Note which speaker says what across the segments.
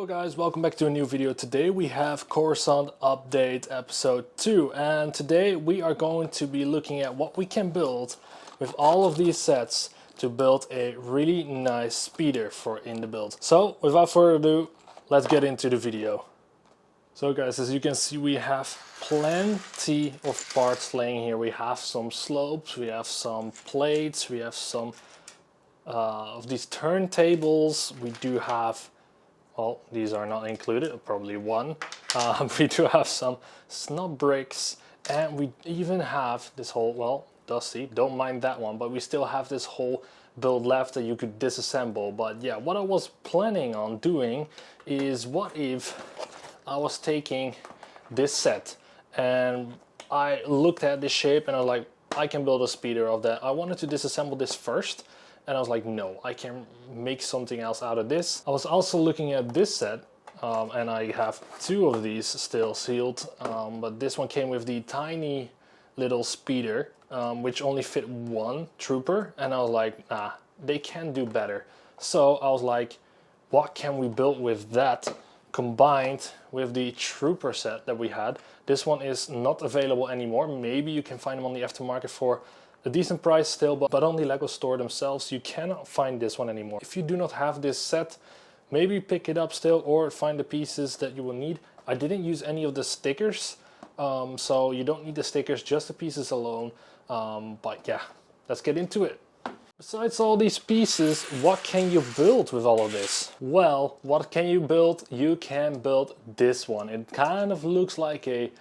Speaker 1: Hello guys, welcome back to a new video. Today we have Coruscant Update Episode 2, and today we are going to be looking at what we can build with all of these sets to build a really nice speeder for in the build. So without further ado, let's get into the video. So guys, as you can see, we have plenty of parts laying here. We have some slopes, we have some plates, we have some of these turntables. We do have, well, these are not included, probably one. We do have some snub bricks, and we even have this whole, well, dusty, don't mind that one, but we still have this whole build left that you could disassemble. But yeah, what I was planning on doing is, what if I was taking this set and I looked at this shape and I was like, I can build a speeder of that. I wanted to disassemble this first, and I was like, no, I can make something else out of this. I was also looking at this set, and I have two of these still sealed, but this one came with the tiny little speeder, which only fit one trooper, and I was like, nah, they can do better. So I was like, what can we build with that combined with the trooper set that we had? This one is not available anymore. Maybe you can find them on the aftermarket for a decent price still, but on the LEGO store themselves you cannot find this one anymore. If you do not have this set, maybe pick it up still or find the pieces that you will need. I didn't use any of the stickers, so you don't need the stickers, just the pieces alone. But yeah, let's get into it. Besides all these pieces, what can you build with all of this? Well, what can you build? You can build this one. It kind of looks like a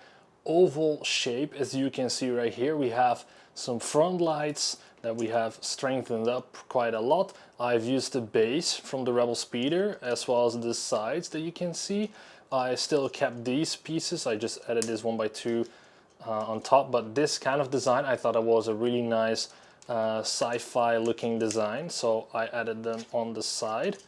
Speaker 1: oval shape, as you can see right here. We have some front lights that we have strengthened up quite a lot. I've used the base from the Rebel Speeder as well as the sides that you can see. I still kept these pieces. I just added this 1x2 on top, but this kind of design I thought it was a really nice sci-fi looking design, so I added them on the side.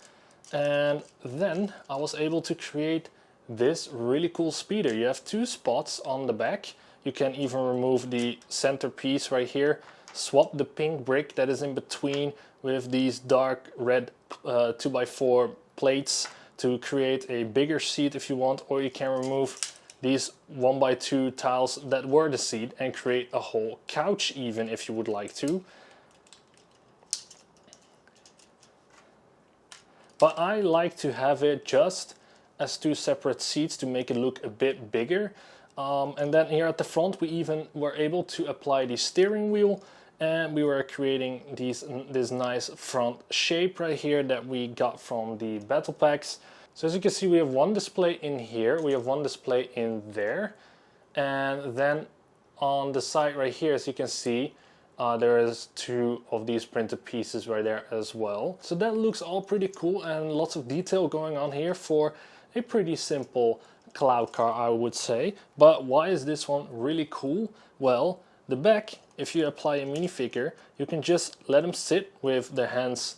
Speaker 1: And then I was able to create this really cool speeder. You have two spots on the back. You can even remove the center piece right here, swap the pink brick that is in between with these dark red 2x4 plates to create a bigger seat if you want, or you can remove these 1x2 tiles that were the seat and create a whole couch even if you would like to. But I like to have it just as two separate seats to make it look a bit bigger. And then here at the front we even were able to apply the steering wheel, and we were creating this nice front shape right here that we got from the battle packs. So as you can see, we have one display in here, we have one display in there, and then on the side right here, as you can see, there is two of these printed pieces right there as well. So that looks all pretty cool, and lots of detail going on here for a pretty simple cloud car, I would say. But why is this one really cool? Well, the back, if you apply a minifigure, you can just let them sit with the hands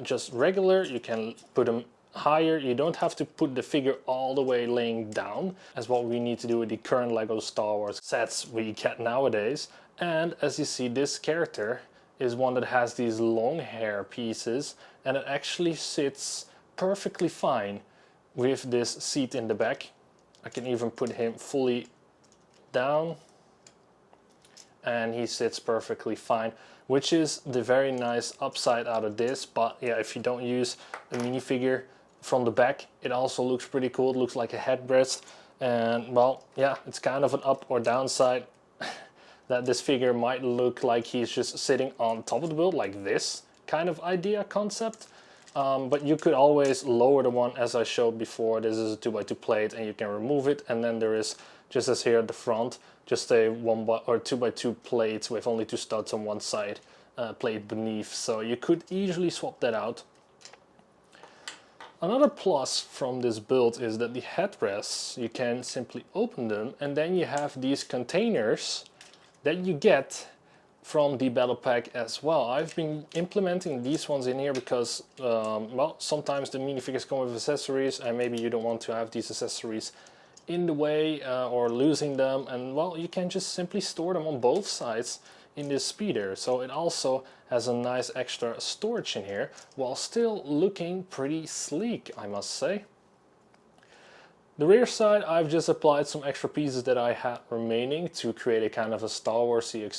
Speaker 1: just regular. You can put them higher. You don't have to put the figure all the way laying down, as what we need to do with the current LEGO Star Wars sets we get nowadays. And as you see, this character is one that has these long hair pieces, and it actually sits perfectly fine with this seat in the back. I can even put him fully down and he sits perfectly fine, which is the very nice upside out of this. But yeah, if you don't use a minifigure from the back, it also looks pretty cool. It looks like a headrest, and well, yeah, it's kind of an up or downside that this figure might look like he's just sitting on top of the build, like this kind of idea concept. But you could always lower the one, as I showed before. This is a 2x2 plate and you can remove it, and then there is, just as here at the front, just a 2x2 plate with only two studs on one side, plate beneath, so you could easily swap that out. Another plus from this build is that the headrests, you can simply open them, and then you have these containers that you get from the battle pack as well. I've been implementing these ones in here because, well, sometimes the minifigures come with accessories and maybe you don't want to have these accessories in the way or losing them, and well, you can just simply store them on both sides in this speeder. So it also has a nice extra storage in here while still looking pretty sleek, I must say. The rear side, I've just applied some extra pieces that I had remaining to create a kind of a Star Wars-y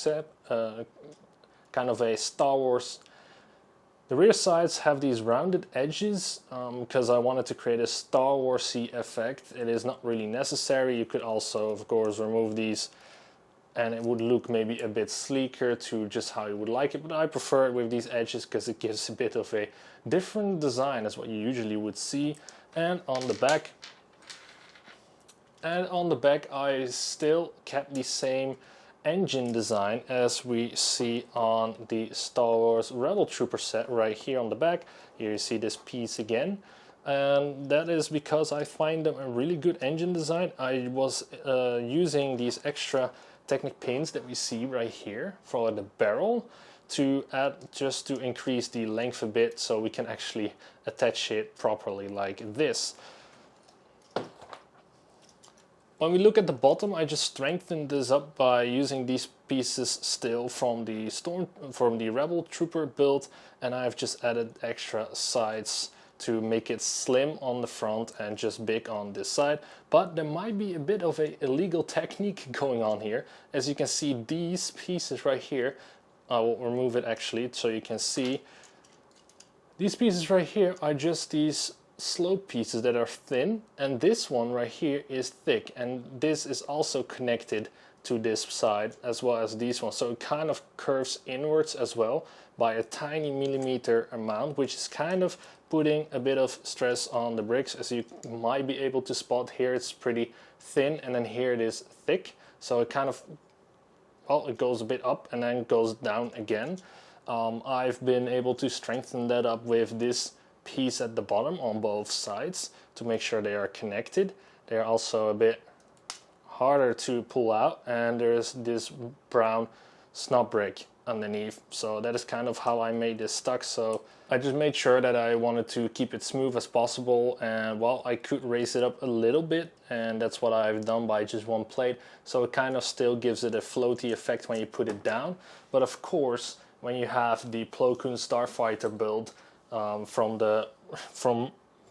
Speaker 1: kind of a Star Wars. The rear sides have these rounded edges because I wanted to create a Star Wars-y effect. It is not really necessary. You could also, of course, remove these and it would look maybe a bit sleeker to just how you would like it, but I prefer it with these edges because it gives a bit of a different design as what you usually would see. And on the back, I still kept the same engine design as we see on the Star Wars Rebel Trooper set right here on the back. Here you see this piece again, and that is because I find them a really good engine design. I was using these extra Technic pins that we see right here for the barrel to add, just to increase the length a bit so we can actually attach it properly like this. When we look at the bottom, I just strengthened this up by using these pieces still from the Rebel Trooper build, and I've just added extra sides to make it slim on the front and just big on this side. But there might be a bit of a illegal technique going on here. As you can see, these pieces right here, I will remove it actually so you can see. These pieces right here are just these slope pieces that are thin, and this one right here is thick, and this is also connected to this side as well as these ones, so it kind of curves inwards as well by a tiny millimeter amount, which is kind of putting a bit of stress on the bricks. As you might be able to spot here, it's pretty thin, and then here it is thick, so it kind of, well, it goes a bit up and then goes down again. I've been able to strengthen that up with this piece at the bottom on both sides to make sure they are connected. They're also a bit harder to pull out, and there's this brown snub brick underneath, so that is kind of how I made this stuck. So I just made sure that I wanted to keep it smooth as possible, and well, I could raise it up a little bit, and that's what I've done by just one plate, so it kind of still gives it a floaty effect when you put it down. But of course, when you have the Plo Koon Starfighter build from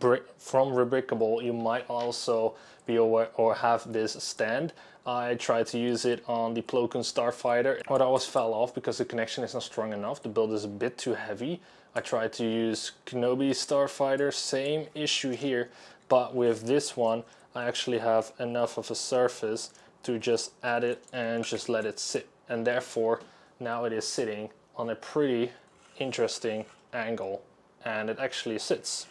Speaker 1: Rebrickable, you might also be aware or have this stand. I tried to use it on the Plo Koon Starfighter, but I always fell off because the connection is not strong enough. The build is a bit too heavy. I tried to use Kenobi Starfighter, same issue here, but with this one I actually have enough of a surface to just add it and just let it sit, and therefore now it is sitting on a pretty interesting angle, and it actually sits.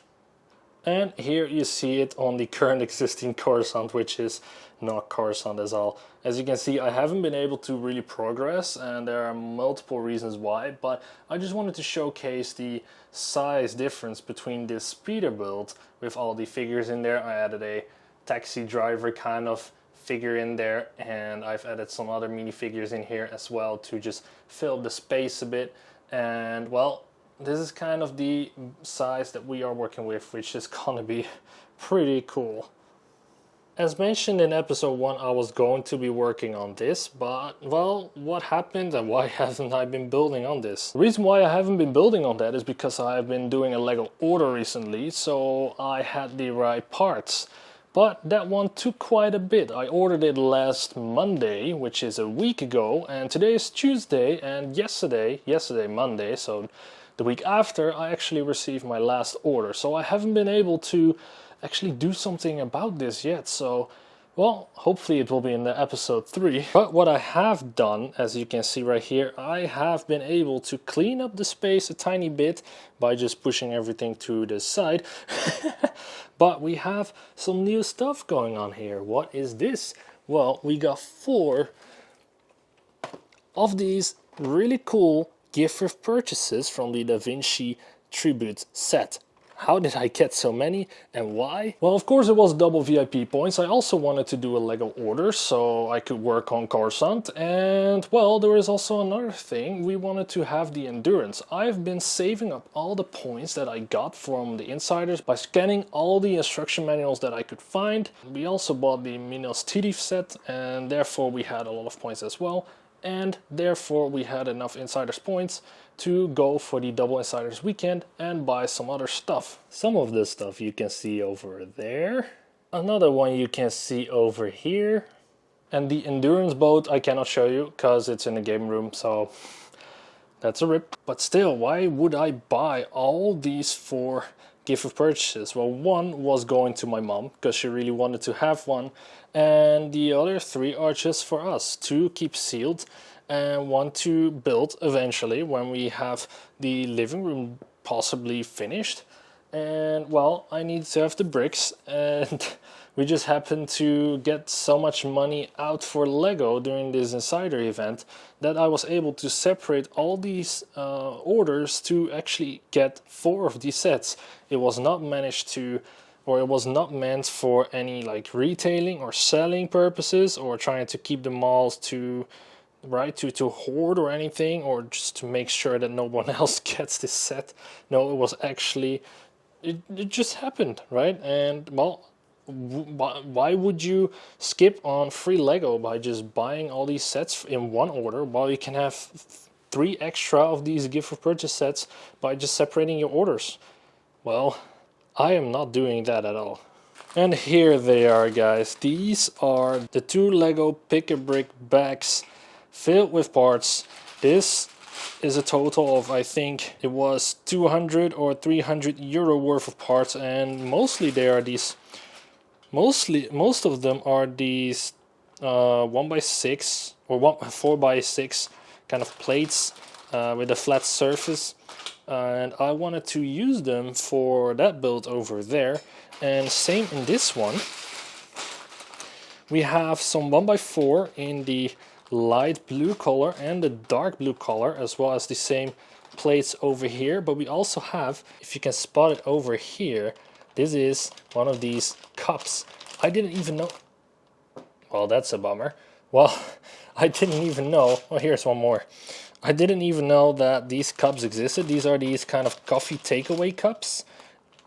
Speaker 1: And here you see it on the current existing Coruscant, which is not Coruscant at all. As you can see, I haven't been able to really progress, and there are multiple reasons why, but I just wanted to showcase the size difference between this speeder build with all the figures in there. I added a taxi driver kind of figure in there, and I've added some other minifigures in here as well to just fill the space a bit. And well, this is kind of the size that we are working with, which is gonna be pretty cool. As mentioned in episode 1, I was going to be working on this, but well, what happened and why haven't I been building on this? The reason why I haven't been building on that is because I've been doing a Lego order recently, so I had the right parts. But that one took quite a bit. I ordered it last Monday, which is a week ago, and today is Tuesday, and yesterday Monday, so the week after, I actually received my last order. So I haven't been able to actually do something about this yet. So, well, hopefully it will be in the episode 3. But what I have done, as you can see right here, I have been able to clean up the space a tiny bit by just pushing everything to the side. But we have some new stuff going on here. What is this? Well, we got 4 of these really cool gift with purchases from the Da Vinci Tribute set. How did I get so many and why? Well, of course it was double VIP points. I also wanted to do a Lego order so I could work on Coruscant, and well, there is also another thing. We wanted to have the endurance. I've been saving up all the points that I got from the insiders by scanning all the instruction manuals that I could find. We also bought the Minos Tirith set, and therefore we had a lot of points as well. And therefore we had enough insiders points to go for the double insiders weekend and buy some other stuff. Some of this stuff you can see over there. Another one you can see over here. And the endurance boat I cannot show you because it's in the game room, so that's a rip. But still, why would I buy all these for gift of purchases? Well, one was going to my mom because she really wanted to have one, and the other three are just for us to keep sealed and want to build eventually when we have the living room possibly finished. And well, I need to have the bricks, and we just happened to get so much money out for Lego during this insider event that I was able to separate all these orders to actually get 4 of these sets. It was not managed to, or it was not meant for any like retailing or selling purposes, or trying to keep them all to hoard or anything, or just to make sure that no one else gets this set. No, it was actually, it just happened, right? And well, why would you skip on free Lego by just buying all these sets in one order while you can have 3 extra of these gift for purchase sets by just separating your orders? Well, I am not doing that at all. And here they are, guys. These are the 2 Lego pick-a-brick bags filled with parts. This is a total of, I think it was 200 or 300 euro worth of parts, and mostly they are these. Most of them are these 1x6 or 4x6 kind of plates with a flat surface, and I wanted to use them for that build over there. And same in this one. We have some 1x4 in the light blue color and the dark blue color, as well as the same plates over here. But we also have, if you can spot it over here, this is one of these cups. I didn't even know. Well, that's a bummer. Well, I didn't even know. Oh, here's one more. I didn't even know that these cups existed. These are these kind of coffee takeaway cups.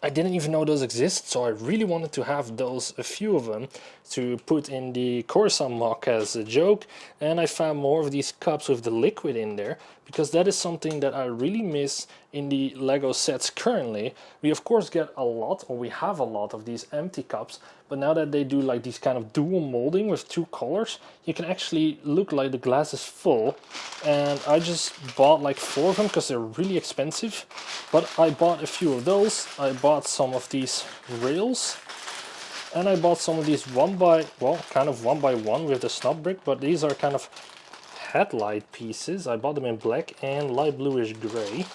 Speaker 1: I didn't even know those exist, so I really wanted to have those, a few of them, to put in the Coruscant MOC as a joke. And I found more of these cups with the liquid in there, because that is something that I really miss in the Lego sets currently. We of course get a lot, or we have a lot of these empty cups, but now that they do like these kind of dual molding with 2 colors, you can actually look like the glass is full. And I just bought like 4 of them because they're really expensive, but I bought a few of those. I bought some of these rails, and I bought some of these kind of 1x1 with the snub brick, but these are kind of headlight pieces. I bought them in black and light bluish gray.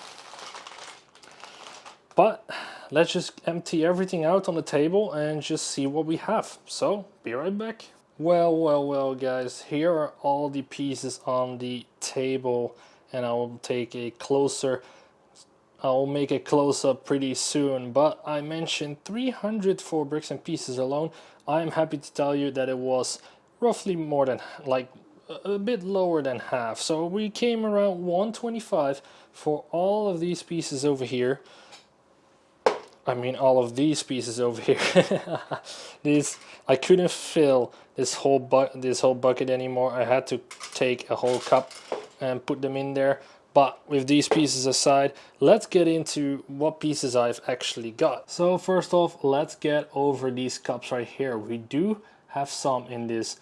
Speaker 1: But let's just empty everything out on the table and just see what we have. So, be right back. Well, guys, here are all the pieces on the table, and I will take a closer. I'll make a close-up pretty soon, but I mentioned 304 bricks and pieces alone. I'm happy to tell you that it was roughly more than, like, a bit lower than half. So we came around 125 for all of these pieces over here. I mean, all of these pieces over here. I couldn't fill this whole bucket anymore. I had to take a whole cup and put them in there. But with these pieces aside, let's get into what pieces I've actually got. So first off, let's get over these cups right here. We do have some in this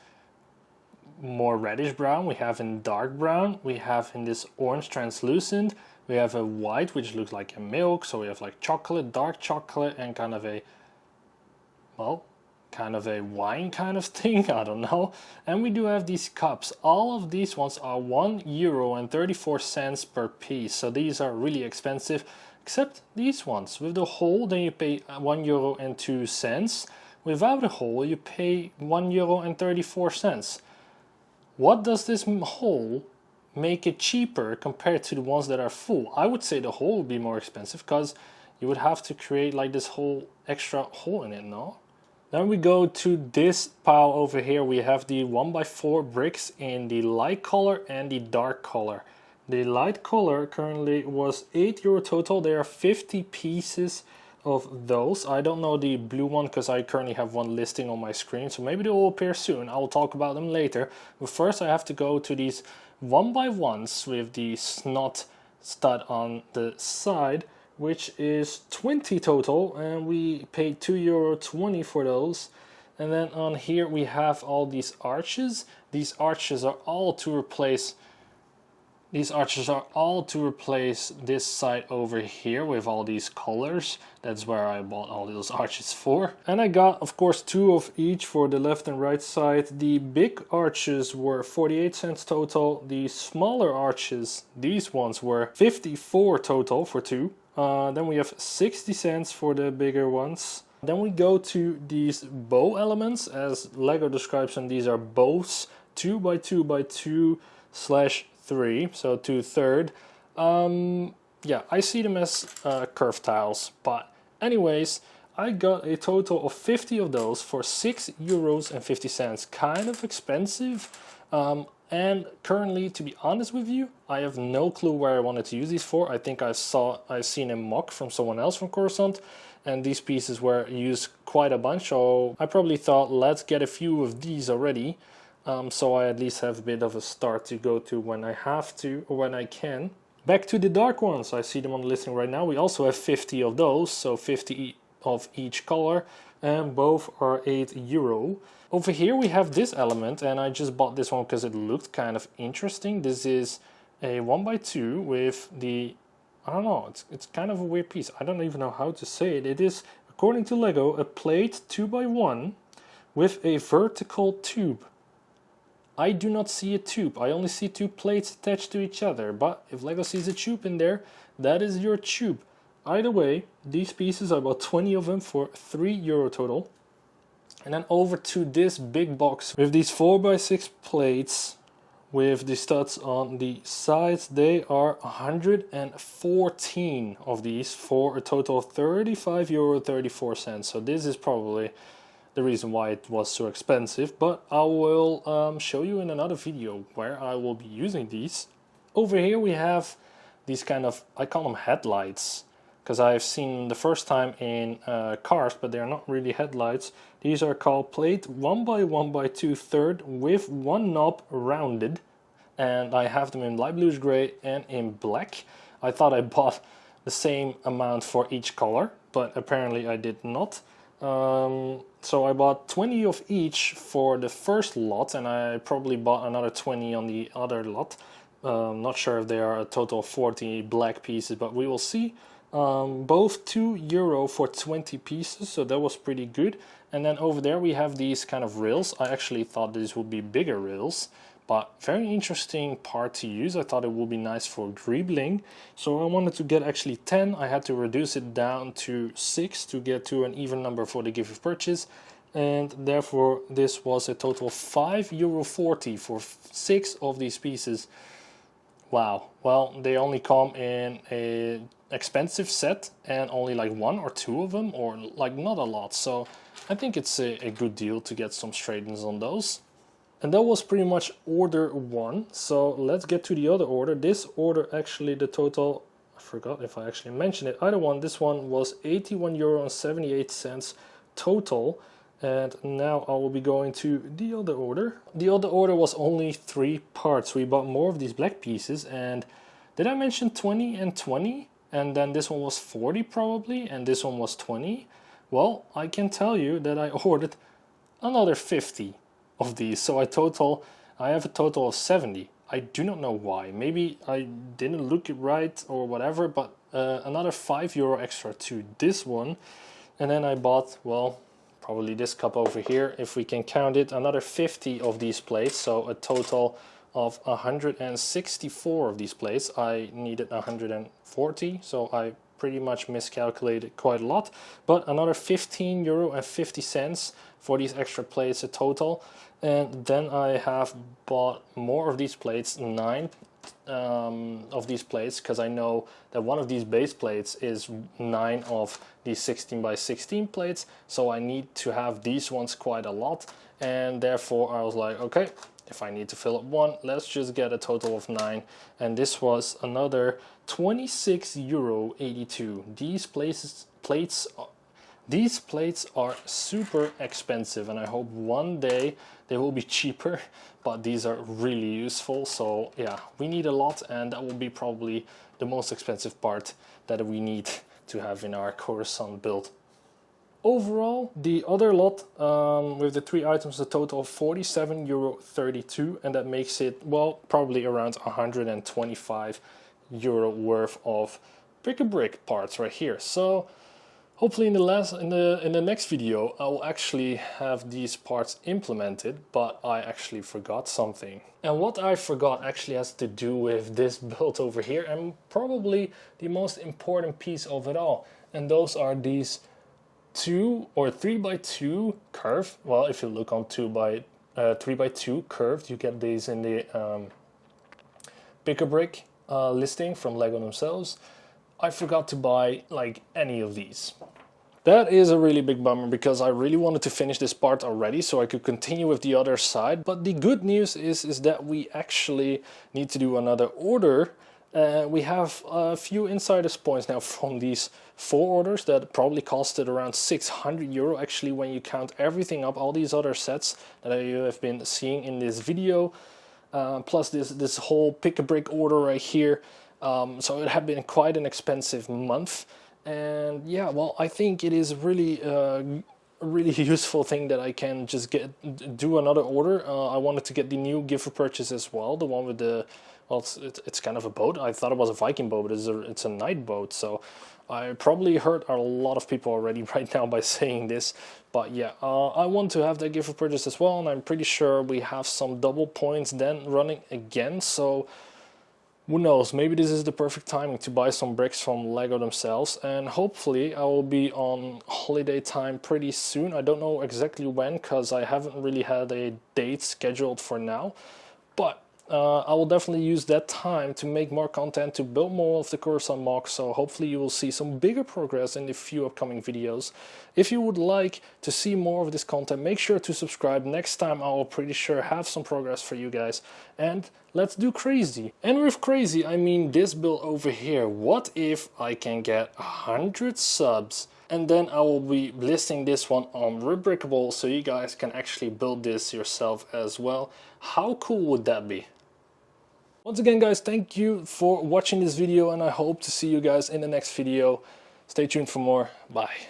Speaker 1: more reddish brown, we have in dark brown, we have in this orange translucent, we have a white which looks like a milk, so we have like chocolate, dark chocolate, and kind of a, well, kind of a wine kind of thing, I don't know. And we do have these cups. All of these ones are €1.34 per piece, so these are really expensive, except these ones. With the hole, then you pay €1.02. Without the hole, you pay €1.34. What does this hole make it cheaper compared to the ones that are full? I would say the hole would be more expensive because you would have to create like this whole extra hole in it, no? Then we go to this pile over here. We have the 1x4 bricks in the light color and the dark color. The light color currently was €8 total. There are 50 pieces of those. I don't know the blue one because I currently have one listing on my screen, so maybe they will appear soon. I will talk about them later. But first I have to go to these 1x1s with the snot stud on the side, which is 20 total, and we paid €2.20 for those. And then on here we have all these arches. These arches are all to replace this side over here with all these colors. That's where I bought all those arches for. And I got, of course, 2 of each for the left and right side. The big arches were 48 cents total. The smaller arches, these ones, were 54 total for 2. Then we have 60 cents for the bigger ones. Then we go to these bow elements. As Lego describes them, these are bows, 2x2x2/3, so 2/3. Yeah, I see them as curved tiles, but anyways, I got a total of 50 of those for €6.50. Kind of expensive, and currently, to be honest with you, I have no clue where I wanted to use these for. I think I've seen a mock from someone else from Coruscant, and these pieces were used quite a bunch, so I probably thought, let's get a few of these already. So I at least have a bit of a start to go to when I have to, or when I can. Back to the dark ones, I see them on the listing right now. We also have 50 of those, so 50 of each color, and both are €8. Over here we have this element, and I just bought this one because it looked kind of interesting. This is a 1x2 with the, I don't know, it's kind of a weird piece. I don't even know how to say it. It is, according to Lego, a plate 2x1 with a vertical tube. I do not see a tube. I only see 2 plates attached to each other. But if Lego sees a tube in there, that is your tube. Either way, these pieces, I bought 20 of them for €3 total. And then over to this big box with these 4x6 plates with the studs on the sides. They are 114 of these for a total of €35.34. So this is probably the reason why it was so expensive, but I will show you in another video where I will be using these. Over here we have these kind of, I call them headlights, because I've seen them the first time in cars, but they're not really headlights. These are called plate 1x1x2/3 with 1 knob rounded, and I have them in light bluish gray and in black. I thought I bought the same amount for each color, but apparently I did not. So I bought 20 of each for the first lot, and I probably bought another 20 on the other lot. Not sure if there are a total of 40 black pieces, but we will see. Both €2 for 20 pieces, so that was pretty good. And then over there we have these kind of rails. I actually thought these would be bigger rails, but very interesting part to use. I thought it would be nice for greebling. So I wanted to get actually 10. I had to reduce it down to 6 to get to an even number for the gift of purchase. And therefore this was a total of €5.40 for 6 of these pieces. Wow. Well, they only come in a expensive set and only like 1 or 2 of them, or like not a lot. So I think it's a good deal to get some straight-ins on those. And that was pretty much order 1. So let's get to the other order. This order, actually the total, I forgot if I actually mentioned it, either one, this one was €81.78 total. And now I will be going to the other order. The other order was only 3 parts. We bought more of these black pieces, and did I mention 20 and 20? And then this one was 40 probably, and this one was 20. Well, I can tell you that I ordered another 50 of these, so I have a total of 70. I do not know why. Maybe I didn't look it right or whatever, but another €5 extra to this one. And then I bought, well, probably this cup over here, if we can count it, another 50 of these plates, so a total of 164 of these plates. I needed 140, so I pretty much miscalculated quite a lot, but another €15.50 for these extra plates a total. And then I have bought more of these plates, 9 of these plates, because I know that one of these base plates is 9 of these 16x16 plates, so I need to have these ones quite a lot, and therefore I was like, okay, if I need to fill up 1, let's just get a total of 9, and this was another €26.82. These plates are super expensive, and I hope one day they will be cheaper, but these are really useful. So yeah, we need a lot, and that will be probably the most expensive part that we need to have in our Coruscant build. Overall, the other lot with the 3 items, a total of €47.32, and that makes it, well, probably around €125 worth of brick-a-brick parts right here. So hopefully in the next video I will actually have these parts implemented, but I actually forgot something. And what I forgot actually has to do with this build over here, and probably the most important piece of it all. And those are these 2 or 3x2 curve. Well, if you look on 3x2 curved, you get these in the pick-a-brick listing from Lego themselves. I forgot to buy like any of these. That is a really big bummer, because I really wanted to finish this part already so I could continue with the other side. But the good news is that we actually need to do another order. We have a few insiders points now from these 4 orders that probably costed around €600 actually, when you count everything up, all these other sets that you have been seeing in this video, plus this whole pick-a-brick order right here. So it had been quite an expensive month. And yeah, well, I think it is really a really useful thing that I can just do another order. I wanted to get the new gift for purchase as well, the one with the, well, it's kind of a boat. I thought it was a Viking boat, but it's a night boat. So I probably hurt a lot of people already right now by saying this. But yeah, I want to have that gift for purchase as well, and I'm pretty sure we have some double points then running again. So who knows, maybe this is the perfect timing to buy some bricks from Lego themselves, and hopefully I will be on holiday time pretty soon. I don't know exactly when, because I haven't really had a date scheduled for now, but I will definitely use that time to make more content, to build more of the Coruscant MOC, so hopefully you will see some bigger progress in the few upcoming videos. If you would like to see more of this content, make sure to subscribe. Next time I will pretty sure have some progress for you guys, and let's do crazy. And with crazy I mean this build over here. What if I can get 100 subs? And then I will be listing this one on Rubricable, so you guys can actually build this yourself as well. How cool would that be? Once again guys, thank you for watching this video, and I hope to see you guys in the next video. Stay tuned for more. Bye.